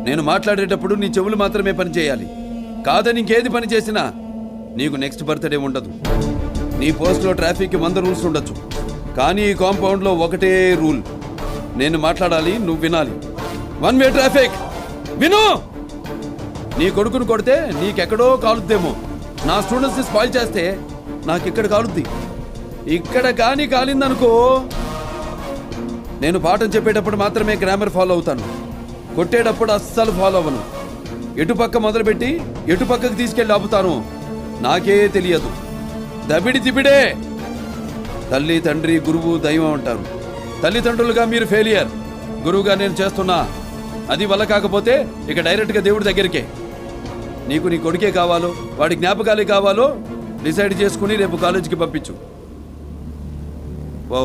నేను మాట్లాడేటప్పుడు నీ చెవులు మాత్రమే పని చేయాలి. కాదని ఇంకేది పని చేసినా నీకు నెక్స్ట్ బర్త్డే ఉండదు. నీ పోస్ట్లో ట్రాఫిక్కి 100 రూల్స్ ఉండొచ్చు, కానీ ఈ కాంపౌండ్లో ఒకటే రూల్. నేను మాట్లాడాలి, నువ్వు వినాలి. 1 వే ట్రాఫిక్. విను. నీ కొడుకును కొడితే నీకెక్కడో కాలుద్దేమో, నా స్టూడెంట్స్ని స్పాయిల్ చేస్తే నాకిక్కడ కాలుద్ది. ఇక్కడ కానీ కాలిందనుకో, నేను పాఠం చెప్పేటప్పుడు మాత్రమే గ్రామర్ ఫాలో అవుతాను, కొట్టేటప్పుడు అస్సలు ఫాలో అవ్వను. ఎటుపక్క మొదలుపెట్టి ఎటుపక్కకు తీసుకెళ్ళి ఆపుతాను నాకే తెలియదు. దబిడి తిబిడే. తల్లి, తండ్రి, గురువు, దైవం అంటారు. తల్లిదండ్రులుగా మీరు ఫెయిలియర్, గురువుగా నేను చేస్తున్నా. అది వల్ల కాకపోతే ఇక డైరెక్ట్గా దేవుడి దగ్గరికే. నీకు నీ కొడుకే కావాలో, వాడి జ్ఞాపకాలే కావాలో డిసైడ్ చేసుకుని రేపు కాలేజీకి పంపించు. ఓ